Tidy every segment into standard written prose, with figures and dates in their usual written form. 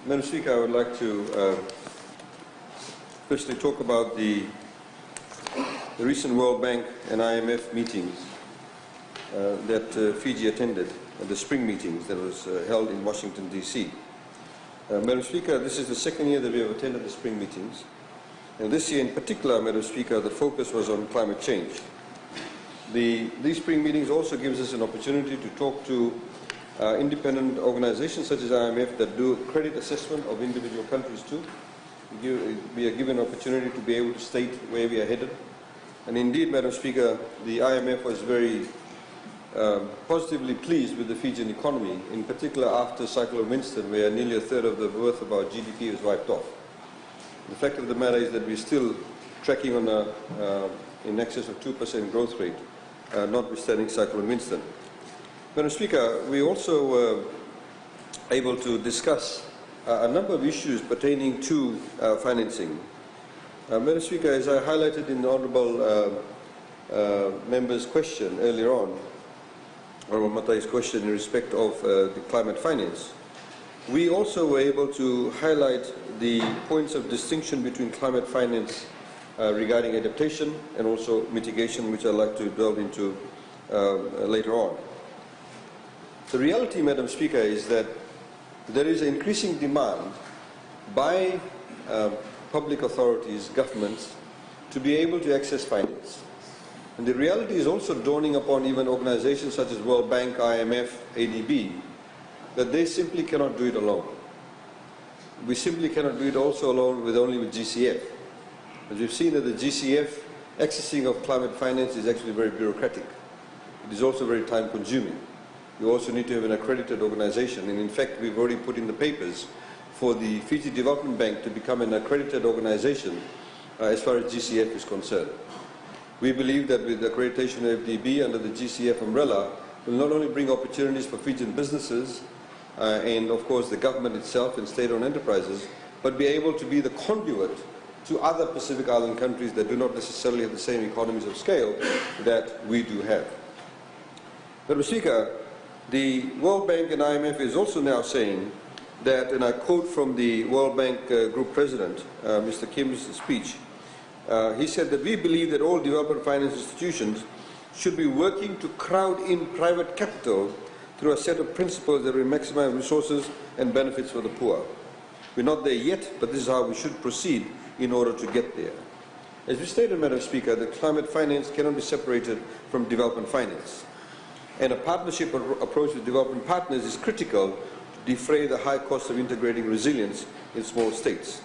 Madam Speaker, I would like to firstly talk about the recent World Bank and IMF meetings that Fiji attended, the spring meetings that was held in Washington, D.C. Madam Speaker, this is the second year that we have attended the spring meetings. And this year in particular, Madam Speaker, the focus was on climate change. These spring meetings also gives us an opportunity to talk to independent organizations such as IMF that do credit assessment of individual countries too. We are given an opportunity to be able to state where we are headed. And indeed, Madam Speaker, the IMF was very positively pleased with the Fijian economy, in particular after Cyclone Winston, where nearly a third of the worth of our GDP was wiped off. The fact of the matter is that we're still tracking on in excess of 2% growth rate, notwithstanding Cyclone Winston. Madam Speaker, we also were able to discuss a number of issues pertaining to financing. Madam Speaker, as I highlighted in the Honourable Member's question earlier on, Honourable Matai's question in respect of the climate finance, we also were able to highlight the points of distinction between climate finance regarding adaptation and also mitigation, which I'd like to delve into later on. The reality, Madam Speaker, is that there is an increasing demand by public authorities, governments, to be able to access finance. And the reality is also dawning upon even organizations such as World Bank, IMF, ADB, that they simply cannot do it alone. We simply cannot do it also alone only with GCF. As we've seen that the GCF accessing of climate finance is actually very bureaucratic. It is also very time consuming. You also need to have an accredited organization, and in fact we've already put in the papers for the Fiji Development Bank to become an accredited organization as far as GCF is concerned. We believe that with the accreditation of FDB under the GCF umbrella will not only bring opportunities for Fijian businesses and of course the government itself and state-owned enterprises, but be able to be the conduit to other Pacific Island countries that do not necessarily have the same economies of scale that we do have. Madam Speaker, the World Bank and IMF is also now saying that, and I quote from the World Bank Group President, Mr. Kim's speech, he said that we believe that all development finance institutions should be working to crowd in private capital through a set of principles that will maximize resources and benefits for the poor. We're not there yet, but this is how we should proceed in order to get there. As we stated, Madam Speaker, that climate finance cannot be separated from development finance. And a partnership approach with development partners is critical to defray the high cost of integrating resilience in small states.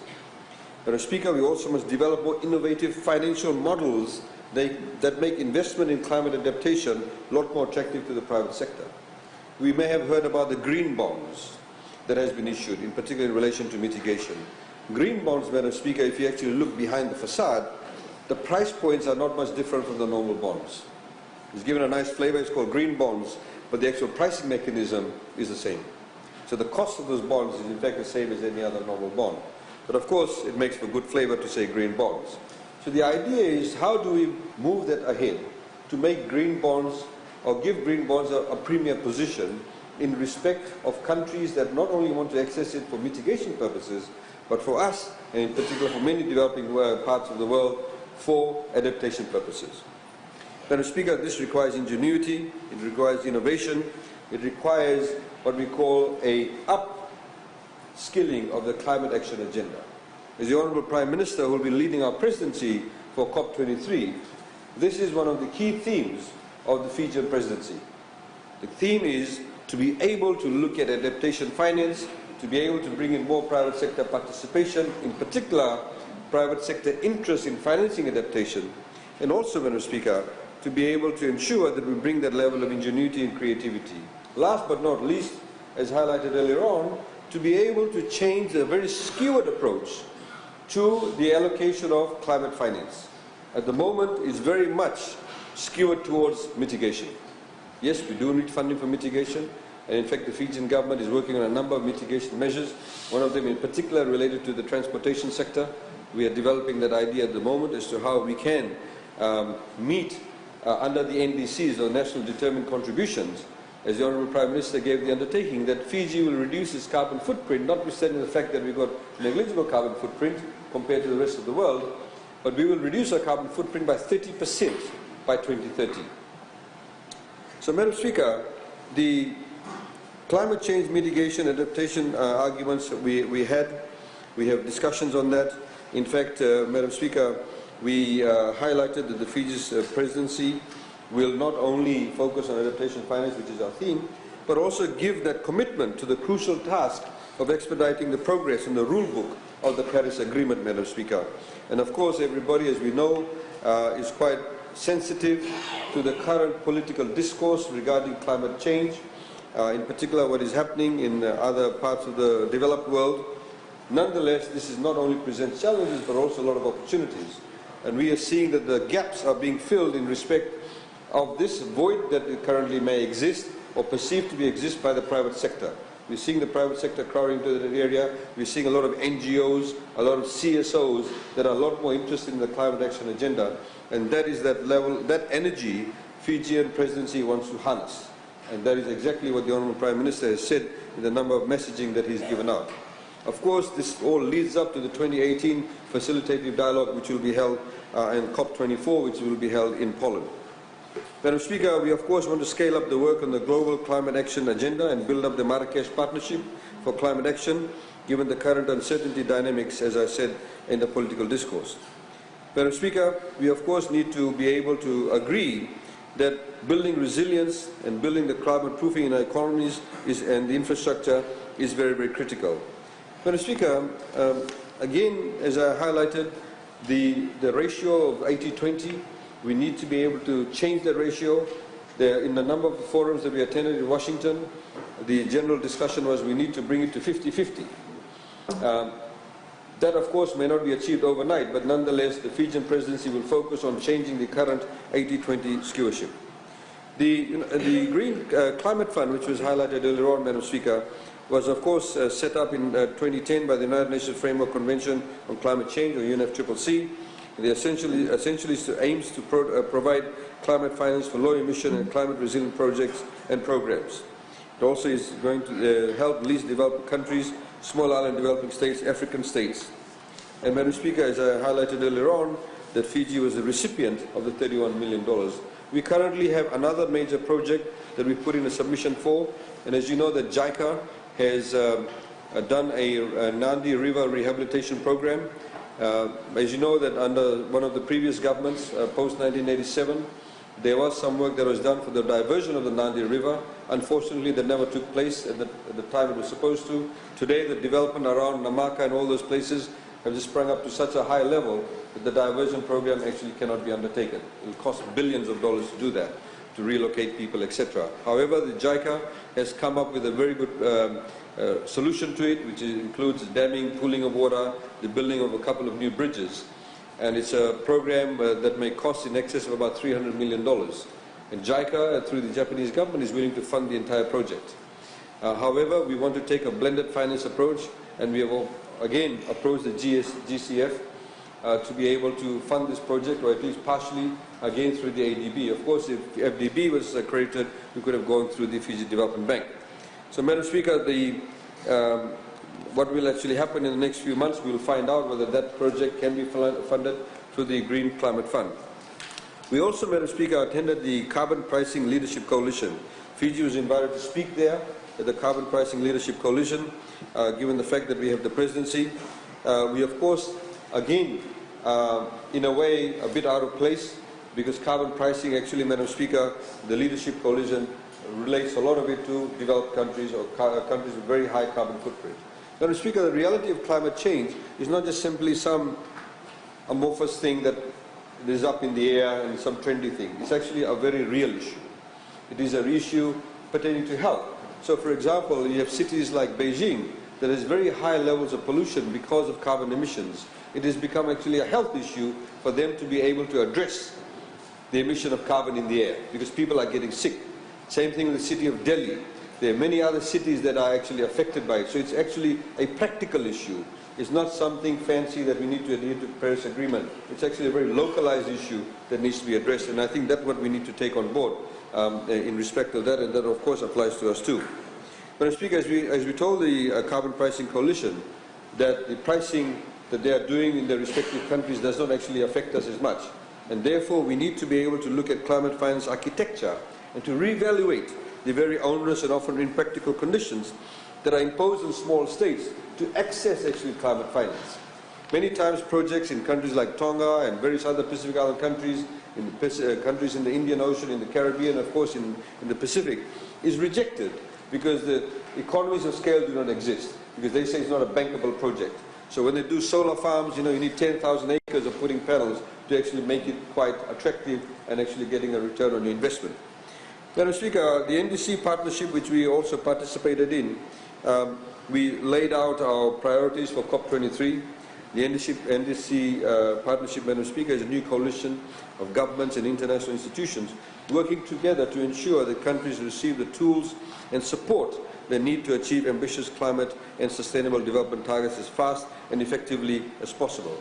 Madam Speaker, we also must develop more innovative financial models that make investment in climate adaptation a lot more attractive to the private sector. We may have heard about the green bonds that has been issued, in particular in relation to mitigation. Green bonds, Madam Speaker, if you actually look behind the facade, the price points are not much different from the normal bonds. It's given a nice flavor, it's called green bonds, but the actual pricing mechanism is the same. So the cost of those bonds is in fact the same as any other normal bond. But of course, it makes for good flavor to say green bonds. So the idea is, how do we move that ahead to make green bonds or give green bonds a premier position in respect of countries that not only want to access it for mitigation purposes, but for us, and in particular for many developing parts of the world, for adaptation purposes. Madam Speaker, this requires ingenuity, it requires innovation, it requires what we call a upskilling of the climate action agenda. As the Honourable Prime Minister, who will be leading our presidency for COP23, this is one of the key themes of the Fijian presidency. The theme is to be able to look at adaptation finance, to be able to bring in more private sector participation, in particular private sector interest in financing adaptation, and also, Madam Speaker, to be able to ensure that we bring that level of ingenuity and creativity. Last but not least, as highlighted earlier on, to be able to change the very skewed approach to the allocation of climate finance. At the moment, it's very much skewed towards mitigation. Yes, we do need funding for mitigation, and in fact the Fijian government is working on a number of mitigation measures, one of them in particular related to the transportation sector. We are developing that idea at the moment as to how we can meet under the NDCs, or National Determined Contributions, as the Honourable Prime Minister gave the undertaking, that Fiji will reduce its carbon footprint, notwithstanding the fact that we've got negligible carbon footprint compared to the rest of the world, but we will reduce our carbon footprint by 30% by 2030. So, Madam Speaker, the climate change mitigation adaptation arguments we have discussions on that. In fact, Madam Speaker, we highlighted that the Fiji's presidency will not only focus on adaptation finance, which is our theme, but also give that commitment to the crucial task of expediting the progress in the rule book of the Paris Agreement, Madam Speaker. And of course, everybody, as we know, is quite sensitive to the current political discourse regarding climate change, in particular what is happening in other parts of the developed world. Nonetheless, this is not only presents challenges, but also a lot of opportunities. And we are seeing that the gaps are being filled in respect of this void that currently may exist or perceived to be exist by the private sector. We're seeing the private sector crowding into that area. We're seeing a lot of NGOs, a lot of CSOs that are a lot more interested in the climate action agenda. And that is that level, that energy Fijian presidency wants to harness. And that is exactly what the Honourable Prime Minister has said in the number of messaging that he's given out. Of course, this all leads up to the 2018 facilitative dialogue, which will be held, and COP24, which will be held in Poland. Madam Speaker, we of course want to scale up the work on the global climate action agenda and build up the Marrakesh Partnership for Climate Action, given the current uncertainty dynamics, as I said, in the political discourse. Madam Speaker, we of course need to be able to agree that building resilience and building the climate proofing in our economies and the infrastructure is very, very critical. Madam Speaker, again, as I highlighted, the ratio of 80-20, we need to be able to change that ratio. In a number of forums that we attended in Washington, the general discussion was we need to bring it to 50-50. That, of course, may not be achieved overnight, but nonetheless, the Fijian presidency will focus on changing the current 80-20 stewardship. The Green Climate Fund, which was highlighted earlier on, Madam Speaker, was, of course, set up in 2010 by the United Nations Framework Convention on Climate Change, or UNFCCC. It essentially aims to provide climate finance for low-emission and climate-resilient projects and programs. It also is going to help least developed countries, small island developing states, African states. And Madam Speaker, as I highlighted earlier on, that Fiji was the recipient of the $31 million. We currently have another major project that we put in a submission for, and as you know, that JICA has done a Nandi River rehabilitation program. As you know, that under one of the previous governments, post-1987, there was some work that was done for the diversion of the Nandi River. Unfortunately, that never took place at the time it was supposed to. Today, the development around Namaka and all those places have just sprung up to such a high level that the diversion program actually cannot be undertaken. It will cost billions of dollars to do that, to relocate people, etc. However, the JICA has come up with a very good solution to it, which includes damming, pooling of water, the building of a couple of new bridges. And it's a program that may cost in excess of about $300 million. And JICA, through the Japanese government, is willing to fund the entire project. However, we want to take a blended finance approach, and we have again approached the GCF to be able to fund this project, or at least partially, again through the ADB. Of course, if FDB was accredited, we could have gone through the Fiji Development Bank. So, Madam Speaker, what will actually happen in the next few months, we will find out whether that project can be funded through the Green Climate Fund. We also, Madam Speaker, attended the Carbon Pricing Leadership Coalition. Fiji was invited to speak there at the Carbon Pricing Leadership Coalition, given the fact that we have the presidency. We, of course, again, in a way, a bit out of place, because carbon pricing actually, Madam Speaker, the Leadership Coalition relates a lot of it to developed countries or countries with very high carbon footprint. Madam Speaker, the reality of climate change is not just simply some amorphous thing that is up in the air and some trendy thing. It's actually a very real issue. It is an issue pertaining to health. So, for example, you have cities like Beijing that has very high levels of pollution because of carbon emissions. It has become actually a health issue for them to be able to address the emission of carbon in the air, because people are getting sick. Same thing in the city of Delhi. There are many other cities that are actually affected by it. So it's actually a practical issue. It's not something fancy that we need to adhere to the Paris Agreement. It's actually a very localized issue that needs to be addressed, and I think that's what we need to take on board. in respect of that, and that of course applies to us too. Madam Speaker, as we told the Carbon Pricing Coalition, that the pricing that they are doing in their respective countries does not actually affect us as much. And therefore, we need to be able to look at climate finance architecture and to reevaluate the very onerous and often impractical conditions that are imposed on small states to access actually climate finance. Many times projects in countries like Tonga and various other Pacific Island countries, countries in the Indian Ocean, in the Caribbean, of course in the Pacific, is rejected because the economies of scale do not exist, because they say it's not a bankable project. So when they do solar farms, you need 10,000 acres of putting panels to actually make it quite attractive and actually getting a return on your investment. Madam Speaker, the NDC partnership, which we also participated in, we laid out our priorities for COP23. The NDC partnership, Madam Speaker, is a new coalition of governments and international institutions working together to ensure that countries receive the tools and support they need to achieve ambitious climate and sustainable development targets as fast and effectively as possible.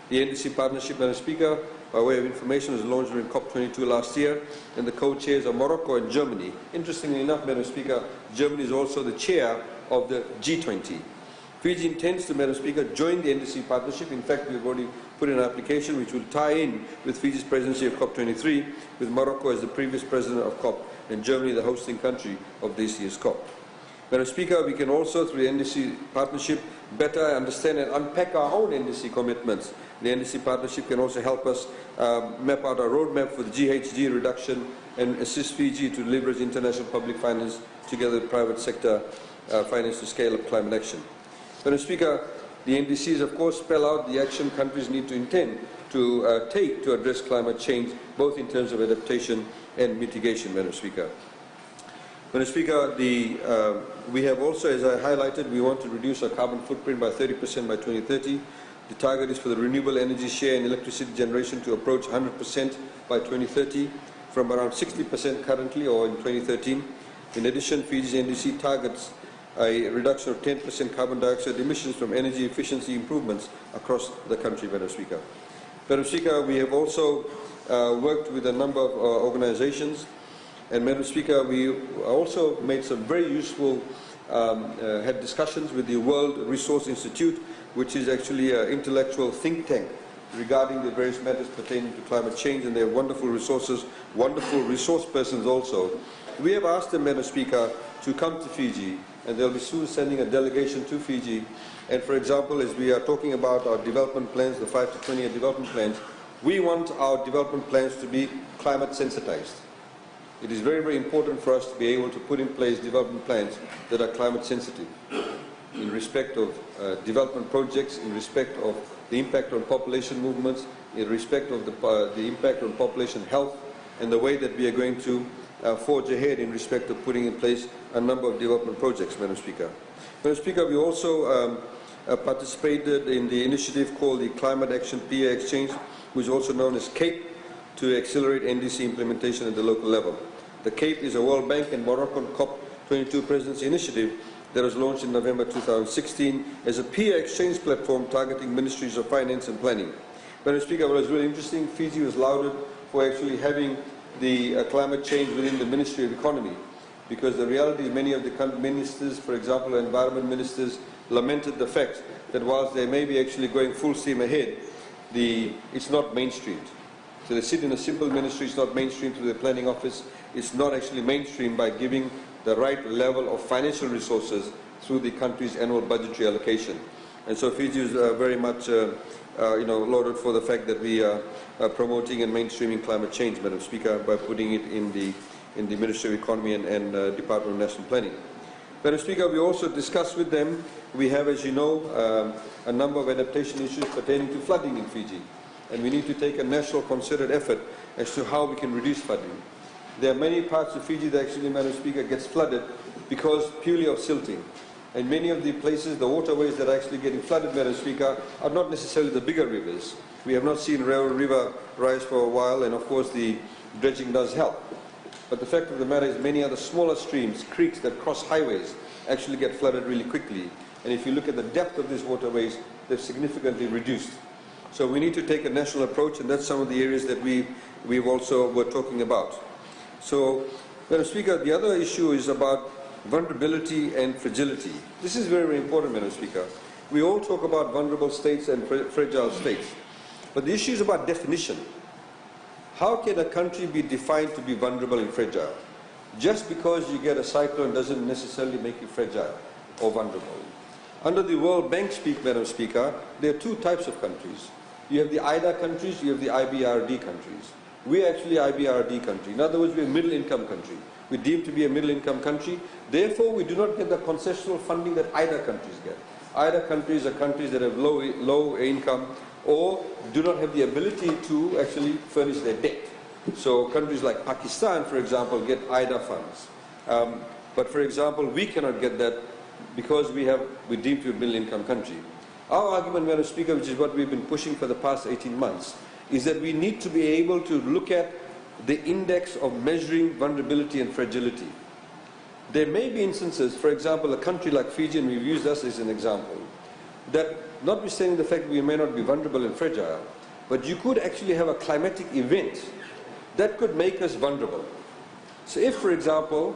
The NDC partnership, Madam Speaker, by way of information, was launched during COP22 last year, and the co-chairs are Morocco and Germany. Interestingly enough, Madam Speaker, Germany is also the chair of the G20. Fiji intends to, Madam Speaker, join the NDC partnership. In fact, we've already put in an application which will tie in with Fiji's presidency of COP23, with Morocco as the previous president of COP and Germany the hosting country of this year's COP. Madam Speaker, we can also, through the NDC partnership, better understand and unpack our own NDC commitments. The NDC partnership can also help us map out a roadmap for the GHG reduction and assist Fiji to leverage international public finance together with private sector finance to scale up climate action. Madam Speaker, the NDCs of course spell out the action countries need to intend to take to address climate change, both in terms of adaptation and mitigation, Madam Speaker. Madam Speaker, we have also, as I highlighted, we want to reduce our carbon footprint by 30% by 2030. The target is for the renewable energy share in electricity generation to approach 100% by 2030, from around 60% currently or in 2013. In addition, Fiji's NDC targets a reduction of 10% carbon dioxide emissions from energy efficiency improvements across the country, Madam Speaker. Madam Speaker, we have also worked with a number of organizations. And Madam Speaker, we also made some very useful, had discussions with the World Resource Institute, which is actually an intellectual think tank regarding the various matters pertaining to climate change, and they have wonderful resources, wonderful resource persons also. We have asked them, Madam Speaker, to come to Fiji, and they'll be soon sending a delegation to Fiji. And for example, as we are talking about our development plans, the 5 to 20-year development plans, we want our development plans to be climate sensitized. It is very, very important for us to be able to put in place development plans that are climate sensitive in respect of development projects, in respect of the impact on population movements, in respect of the impact on population health, and the way that we are going to forge ahead in respect of putting in place a number of development projects, Madam Speaker. Madam Speaker, we also participated in the initiative called the Climate Action PA Exchange, which is also known as CAPE, to accelerate NDC implementation at the local level. The CAPE is a World Bank and Moroccan COP22 presidency initiative that was launched in November 2016 as a peer exchange platform targeting ministries of finance and planning. Madam Speaker, what was really interesting, Fiji was lauded for actually having the climate change within the Ministry of Economy, because the reality is many of the ministers, for example, environment ministers, lamented the fact that whilst they may be actually going full steam ahead, it's not mainstreamed. So they sit in a simple ministry, it's not mainstreamed through the planning office, it's not actually mainstreamed by giving the right level of financial resources through the country's annual budgetary allocation. And so Fiji is very much lauded for the fact that we are promoting and mainstreaming climate change, Madam Speaker, by putting it in the Ministry of Economy and Department of National Planning. Madam Speaker, we also discussed with them, we have, as you know, a number of adaptation issues pertaining to flooding in Fiji. And we need to take a national concerted effort as to how we can reduce flooding. There are many parts of Fiji that actually, Madam Speaker, gets flooded because purely of silting. And many of the places, the waterways that are actually getting flooded, Madam Speaker, are not necessarily the bigger rivers. We have not seen Rail River rise for a while, and of course the dredging does help. But the fact of the matter is many other smaller streams, creeks that cross highways, actually get flooded really quickly. And if you look at the depth of these waterways, they've significantly reduced. So we need to take a national approach, and that's some of the areas that we've also were talking about. So, Madam Speaker, the other issue is about vulnerability and fragility. This is very, very important, Madam Speaker. We all talk about vulnerable states and fragile states, but the issue is about definition. How can a country be defined to be vulnerable and fragile? Just because you get a cyclone doesn't necessarily make you fragile or vulnerable. Under the World Bank speak, Madam Speaker, there are two types of countries. You have the IDA countries, you have the IBRD countries. We are actually IBRD country. In other words, we are a middle income country. We're deemed to be a middle income country. Therefore, we do not get the concessional funding that IDA countries get. IDA countries are countries that have low income or do not have the ability to actually furnish their debt. So countries like Pakistan, for example, get IDA funds. But for example, we cannot get that because we're deemed to be a middle income country. Our argument, Madam Speaker, which is what we've been pushing for the past 18 months, is that we need to be able to look at the index of measuring vulnerability and fragility. There may be instances, for example, a country like Fiji, and we've used us as an example, that notwithstanding the fact that we may not be vulnerable and fragile, but you could actually have a climatic event that could make us vulnerable. So if, for example,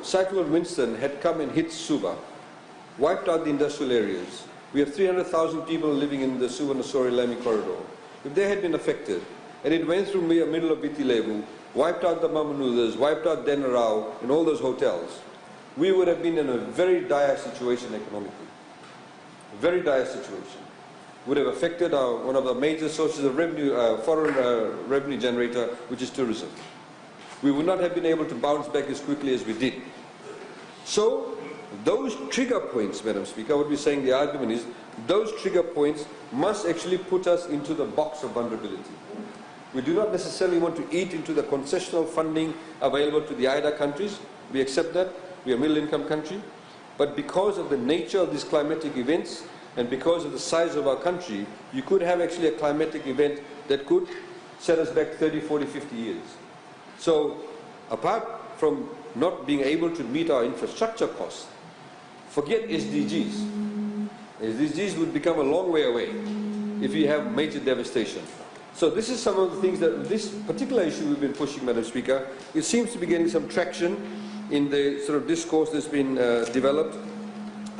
Cyclone Winston had come and hit Suva, wiped out the industrial areas, we have 300,000 people living in the Suvarnasori-Lamy corridor. If they had been affected, and it went through the middle of Viti Levu, wiped out the Mamanudas, wiped out Denarau, and all those hotels, we would have been in a very dire situation economically. Very dire situation. Would have affected one of the major sources of revenue, foreign revenue generator, which is tourism. We would not have been able to bounce back as quickly as we did. So, those trigger points, Madam Speaker, what we're saying, the argument is, those trigger points must actually put us into the box of vulnerability. We do not necessarily want to eat into the concessional funding available to the IDA countries. We accept that. We are a middle income country. But because of the nature of these climatic events and because of the size of our country, you could have actually a climatic event that could set us back 30, 40, 50 years. So apart from not being able to meet our infrastructure costs, forget SDGs. SDGs would become a long way away if you have major devastation. So this is some of the things that this particular issue we've been pushing, Madam Speaker. It seems to be getting some traction in the sort of discourse that's been developed.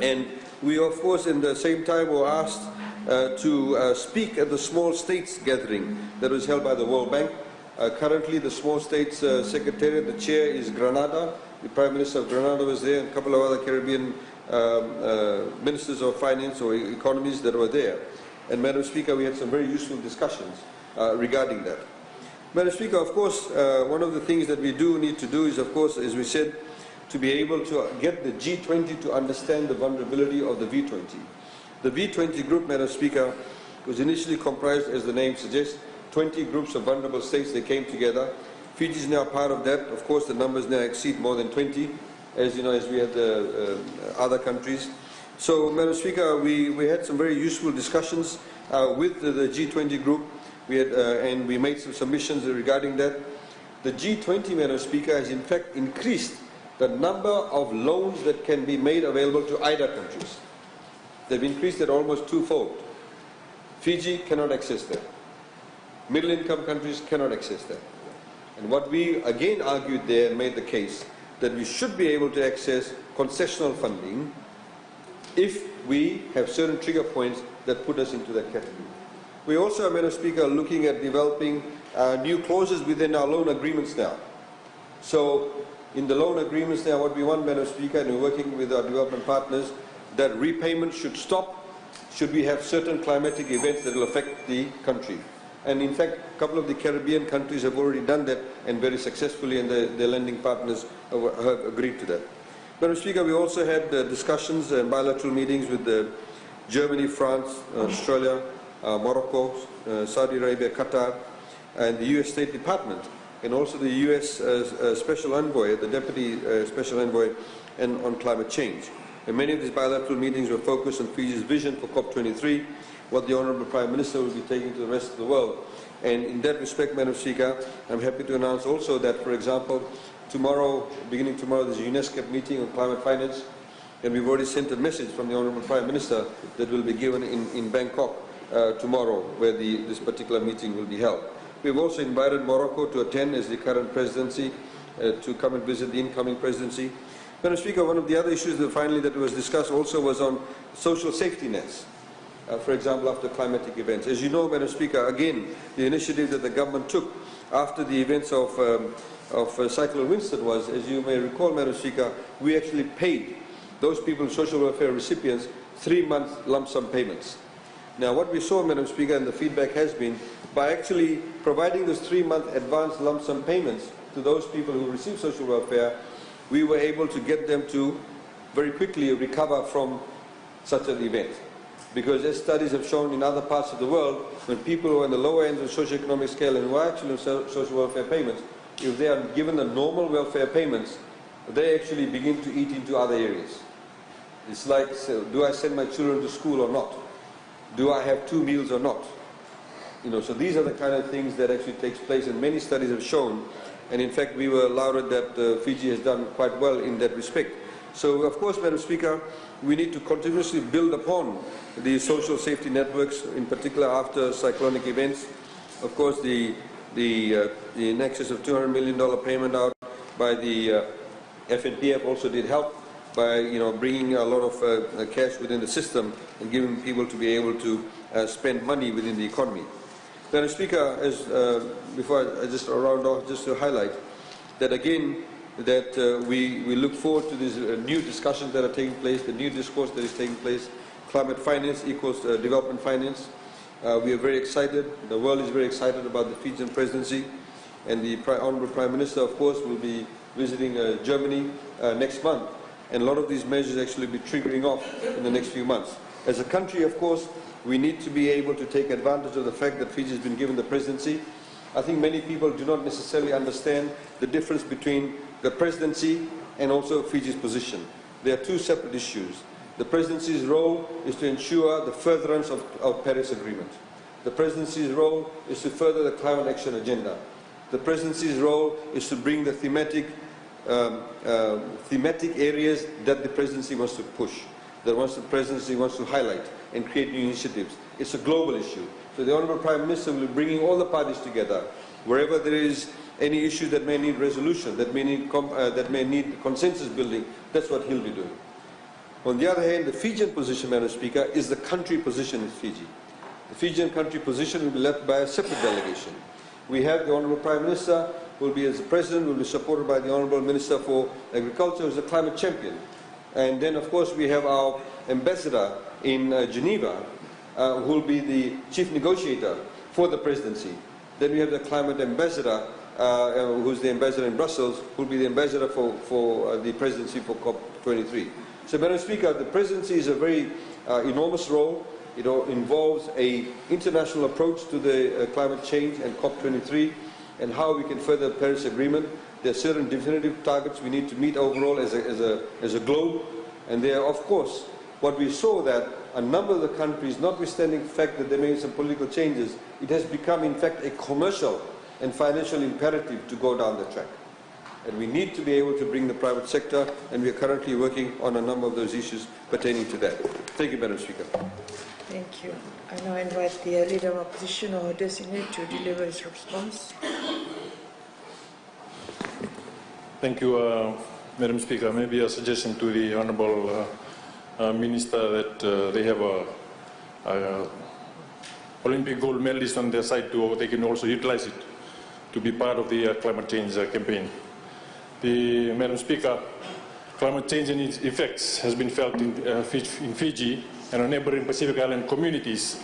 And we, of course, in the same time were asked to speak at the Small States gathering that was held by the World Bank. Currently, the Small States Secretariat, the chair is Grenada. The Prime Minister of Grenada was there, and a couple of other Caribbean ministers of finance or economies that were there. And Madam Speaker, we had some very useful discussions regarding that. Madam Speaker, of course, one of the things that we do need to do is, of course, as we said, to be able to get the G20 to understand the vulnerability of the V20. The V20 group, Madam Speaker, was initially comprised, as the name suggests, 20 groups of vulnerable states. They came together. Fiji is now part of that. Of course, the numbers now exceed more than 20, as you know, as we had the other countries. So, Madam Speaker, we had some very useful discussions with the G20 group. We had, and we made some submissions regarding that. The G20, Madam Speaker, has in fact increased the number of loans that can be made available to IDA countries. They've increased it almost twofold. Fiji cannot access that. Middle income countries cannot access that. And what we again argued there and made the case that we should be able to access concessional funding if we have certain trigger points that put us into that category. We also, Madam Speaker, are looking at developing new clauses within our loan agreements now. So in the loan agreements now, what we want, Madam Speaker, and we're working with our development partners, that repayment should stop should we have certain climatic events that will affect the country. And in fact, a couple of the Caribbean countries have already done that, and very successfully, and their lending partners have agreed to that. Madam Speaker, we also had discussions and bilateral meetings with Germany, France, Australia, Morocco, Saudi Arabia, Qatar, and the US State Department, and also the US Special Envoy, the Deputy Special Envoy, and on climate change. And many of these bilateral meetings were focused on Fiji's vision for COP23, what the Honourable Prime Minister will be taking to the rest of the world. And in that respect, Madam Speaker, I'm happy to announce also that, for example, tomorrow, beginning tomorrow, there's a UNESCO meeting on climate finance, and we've already sent a message from the Honourable Prime Minister that will be given in Bangkok tomorrow, where this particular meeting will be held. We've also invited Morocco to attend as the current presidency to come and visit the incoming presidency. Madam Speaker, one of the other issues that finally that was discussed also was on social safety nets. For example, after climatic events. As you know, Madam Speaker, again, the initiative that the government took after the events of Cyclone Winston was, as you may recall, Madam Speaker, we actually paid those people, social welfare recipients, 3-month lump sum payments. Now, what we saw, Madam Speaker, and the feedback has been, by actually providing those 3-month advance lump sum payments to those people who receive social welfare, we were able to get them to very quickly recover from such an event. Because as studies have shown in other parts of the world, when people who are on the lower end of the socioeconomic scale and who are actually on social welfare payments, if they are given the normal welfare payments, they actually begin to eat into other areas. It's like, so, do I send my children to school or not? Do I have 2 meals or not? You know, so these are the kind of things that actually takes place, and many studies have shown, and in fact we were lauded that Fiji has done quite well in that respect. So of course, Madam Speaker, we need to continuously build upon the social safety networks, in particular after cyclonic events. Of course, the in excess of $200 million payment out by the FNPF also did help by bringing a lot of cash within the system and giving people to be able to spend money within the economy. Madam Speaker, as, before I just round off, just to highlight that again, that we look forward to these new discussions that are taking place, the new discourse that is taking place. Climate finance equals development finance. We are very excited. The world is very excited about the Fijian presidency, and the Honourable Prime Minister, of course, will be visiting Germany next month, and a lot of these measures actually be triggering off in the next few months. As a country, of course, we need to be able to take advantage of the fact that Fiji has been given the presidency. I think many people do not necessarily understand the difference between the presidency and also Fiji's position. They are 2 separate issues. The presidency's role is to ensure the furtherance of Paris Agreement. The presidency's role is to further the climate action agenda. The presidency's role is to bring the thematic areas that the presidency wants to push, that the presidency wants to highlight and create new initiatives. It's a global issue. So the Honourable Prime Minister will be bringing all the parties together. Wherever there is any issue that may need resolution, that may need consensus building, that's what he'll be doing. On the other hand, the Fijian position, Madam Speaker, is the country position in Fiji. The Fijian country position will be led by a separate delegation. We have the Honourable Prime Minister, who will be as the President, will be supported by the Honourable Minister for Agriculture, who is a climate champion. And then, of course, we have our ambassador in Geneva, who will be the chief negotiator for the presidency. Then we have the climate ambassador, who's the ambassador in Brussels, who will be the ambassador for the presidency for COP23. So, Madam Speaker, the presidency is a very enormous role. It involves an international approach to the climate change and COP23 and how we can further the Paris Agreement. There are certain definitive targets we need to meet overall as a globe. And there are, of course, what we saw that a number of the countries, notwithstanding the fact that they made some political changes, it has become, in fact, a commercial and financial imperative to go down the track. And we need to be able to bring the private sector, and we are currently working on a number of those issues pertaining to that. Thank you, Madam Speaker. Thank you. I now invite the Leader of Opposition or Designate to deliver his response. Thank you, Madam Speaker. Maybe a suggestion to the Honourable Minister that they have a Olympic gold medalist on their side they can also utilize it to be part of the climate change campaign. Madam Speaker, climate change and its effects has been felt in Fiji and our neighboring Pacific Island communities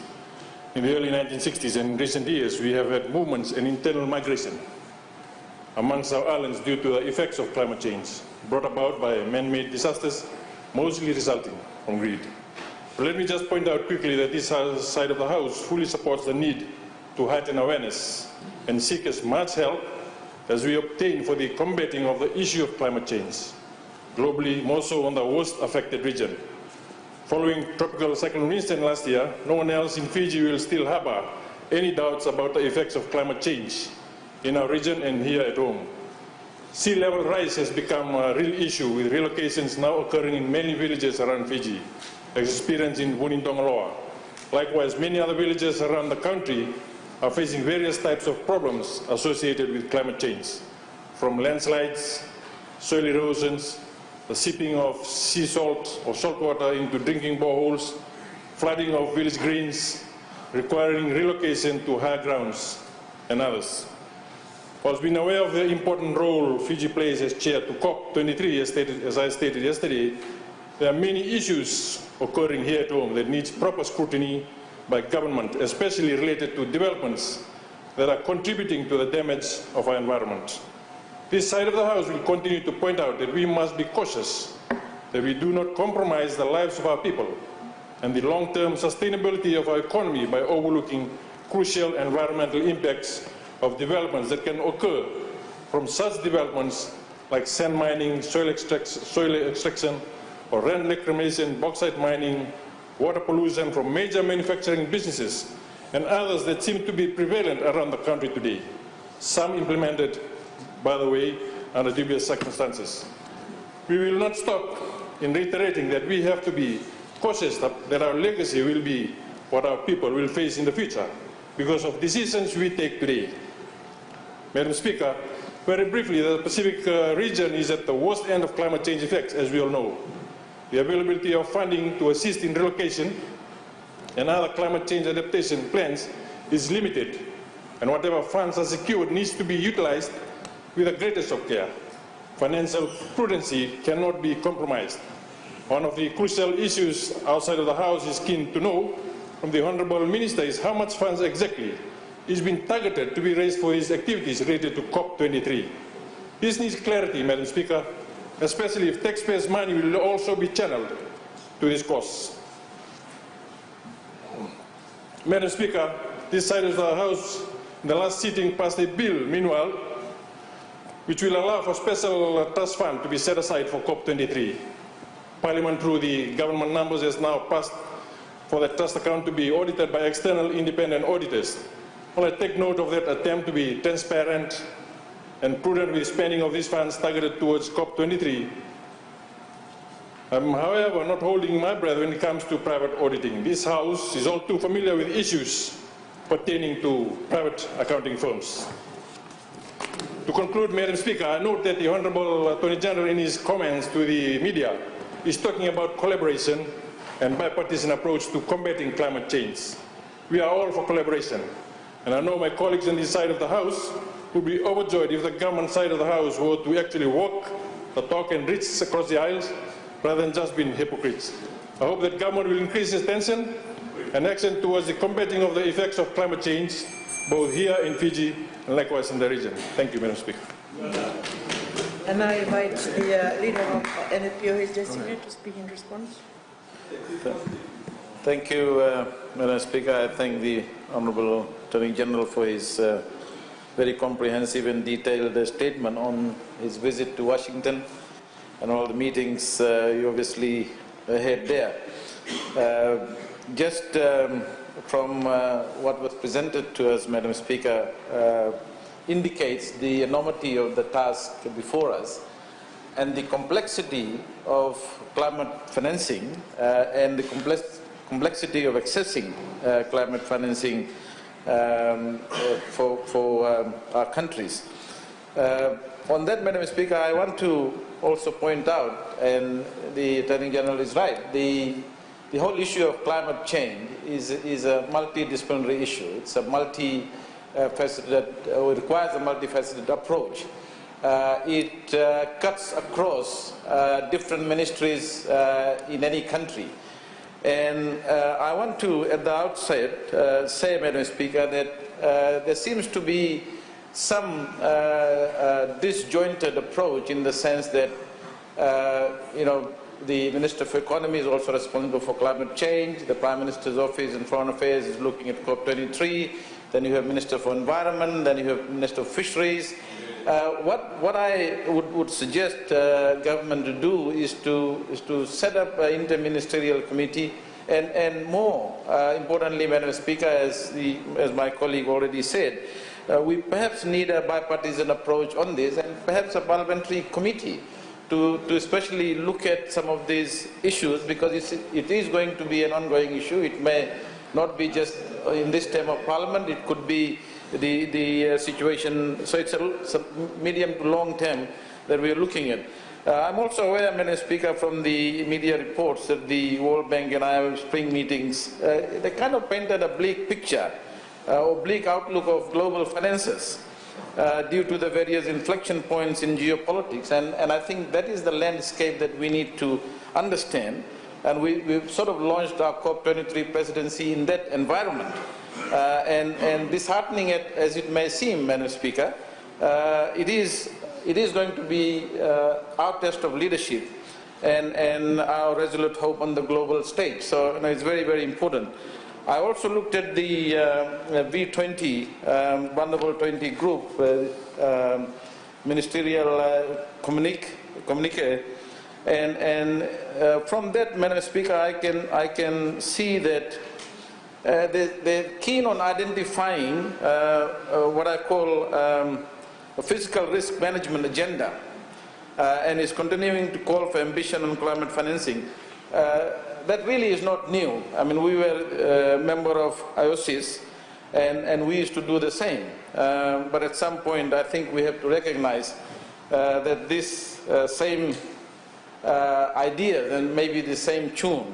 in the early 1960s, and in recent years we have had movements and internal migration amongst our islands due to the effects of climate change brought about by man-made disasters, mostly resulting from greed. But let me just point out quickly that this side of the House fully supports the need to heighten awareness and seek as much help as we obtain for the combating of the issue of climate change, globally more so on the worst affected region. Following tropical cyclone Winston last year, no one else in Fiji will still harbor any doubts about the effects of climate change in our region and here at home. Sea level rise has become a real issue, with relocations now occurring in many villages around Fiji, as experienced in Vunitongaloa. Likewise, many other villages around the country are facing various types of problems associated with climate change. from landslides, soil erosions, the seeping of sea salt or salt water into drinking boreholes, flooding of village greens, requiring relocation to higher grounds, and others. Whilst being aware of the important role Fiji plays as chair to COP23, as I stated yesterday, there are many issues occurring here at home that needs proper scrutiny by government, especially related to developments that are contributing to the damage of our environment. This side of the House will continue to point out that we must be cautious, that we do not compromise the lives of our people and the long-term sustainability of our economy by overlooking crucial environmental impacts of developments that can occur from such developments like sand mining, soil extraction, or land reclamation, bauxite mining, water pollution from major manufacturing businesses, and others that seem to be prevalent around the country today. Some implemented, by the way, under dubious circumstances. We will not stop in reiterating that we have to be cautious that our legacy will be what our people will face in the future because of decisions we take today. Madam Speaker, very briefly, the Pacific region is at the worst end of climate change effects, as we all know. The availability of funding to assist in relocation and other climate change adaptation plans is limited, and whatever funds are secured needs to be utilized with the greatest of care. Financial prudency cannot be compromised. One of the crucial issues outside of the House is keen to know from the Honourable Minister is how much funds exactly is being targeted to be raised for his activities related to COP23. This needs clarity, Madam Speaker, especially if taxpayers' money will also be channeled to this cause. Madam Speaker, this side of the House, in the last sitting, passed a bill, meanwhile, which will allow for special trust fund to be set aside for COP23. Parliament, through the government numbers, has now passed for the trust account to be audited by external independent auditors. Well, I take note of that attempt to be transparent and prudent with spending of these funds targeted towards COP23. I'm, however, not holding my breath when it comes to private auditing. This House is all too familiar with issues pertaining to private accounting firms. To conclude, Madam Speaker, I note that the Honourable Attorney General in his comments to the media is talking about collaboration and bipartisan approach to combating climate change. We are all for collaboration, and I know my colleagues on this side of the House would be overjoyed if the government side of the House were to actually walk the talk and reach across the aisles rather than just being hypocrites. I hope that government will increase its attention and action towards the combating of the effects of climate change, both here in Fiji and likewise in the region. Thank you, Madam Speaker. And I invite the leader of NPO, his designate, to speak in response. Thank you, Madam Speaker. I thank the Honourable Attorney General for his very comprehensive and detailed statement on his visit to Washington and all the meetings you obviously had there. Just from what was presented to us, Madam Speaker, indicates the enormity of the task before us and the complexity of climate financing and the complexity of accessing climate financing for our countries. On that, Madam Speaker, I want to also point out, and the Attorney General is right, the whole issue of climate change is a multidisciplinary issue. It's a multifaceted, it requires a multifaceted approach. It cuts across different ministries in any country. And I want to, at the outset, say, Madam Speaker, that there seems to be some disjointed approach in the sense that, the Minister for Economy is also responsible for climate change. The Prime Minister's Office in Foreign Affairs is looking at COP23. Then you have Minister for Environment. Then you have Minister of Fisheries. What I would suggest government to do is to set up an interministerial committee, and more importantly, Madam Speaker, as my colleague already said, we perhaps need a bipartisan approach on this, and perhaps a parliamentary committee to especially look at some of these issues, because it is going to be an ongoing issue. It may not be just in this term of Parliament. It could be the situation. So it's a medium to long term that we are looking at. I'm also aware, Madam Speaker, from the media reports that the World Bank and IMF spring meetings, they kind of painted a bleak picture or bleak outlook of global finances due to the various inflection points in geopolitics. And I think that is the landscape that we need to understand. And we've sort of launched our COP23 presidency in that environment. And disheartening as it may seem, Madam Speaker, it is going to be our test of leadership and our resolute hope on the global stage. So it's very, very important. I also looked at the V20, Vulnerable 20 group, ministerial communique, and from that, Madam Speaker, I can see that they're keen on identifying what I call a physical risk management agenda, and is continuing to call for ambition on climate financing. That really is not new. I mean, we were a member of IOCIS, and we used to do the same. But at some point, I think we have to recognize that this same idea and maybe the same tune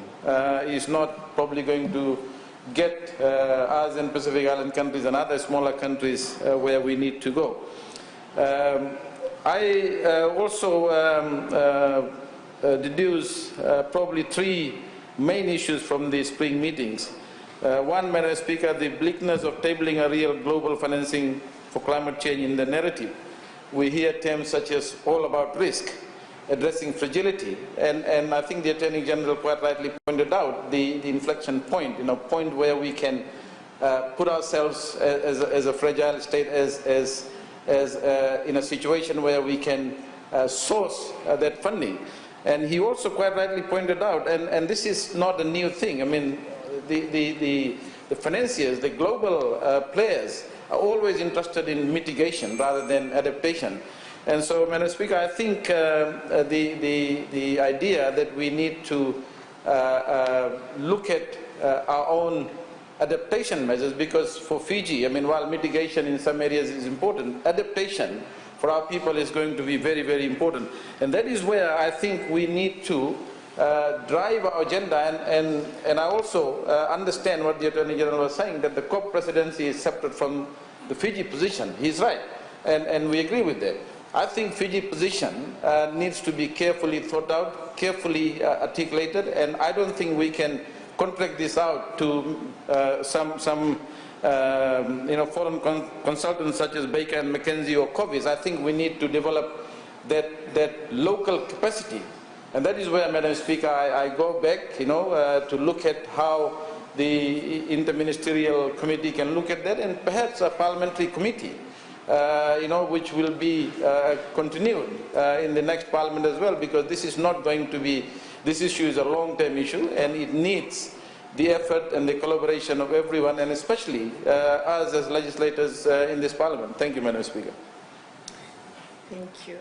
is not probably going to get us and Pacific Island countries and other smaller countries where we need to go. I also deduce probably three main issues from the spring meetings. One, Madam Speaker, the bleakness of tabling a real global financing for climate change in the narrative. We hear terms such as all about risk, addressing fragility, and I think the Attorney General quite rightly pointed out the inflection point, point where we can put ourselves as a fragile state, as in a situation where we can source that funding. And he also quite rightly pointed out, and this is not a new thing. I mean, the financiers, the global players, are always interested in mitigation rather than adaptation. And so, Madam Speaker, I think the idea that we need to look at our own adaptation measures, because for Fiji, I mean, while mitigation in some areas is important, adaptation for our people is going to be very, very important. And that is where I think we need to drive our agenda, and I also understand what the Attorney General was saying, that the COP presidency is separate from the Fiji position. He's right, and we agree with that. I think Fiji position needs to be carefully thought out, carefully articulated, and I don't think we can contract this out to some foreign consultants such as Baker and McKenzie or Covis. I think we need to develop that local capacity. And that is where, Madam Speaker, I go back, to look at how the interministerial committee can look at that, and perhaps a parliamentary committee, which will be continued in the next parliament as well, because this is not going to be, this issue is a long-term issue, and it needs the effort and the collaboration of everyone, and especially us as legislators in this parliament. Thank you, Madam Speaker. Thank you.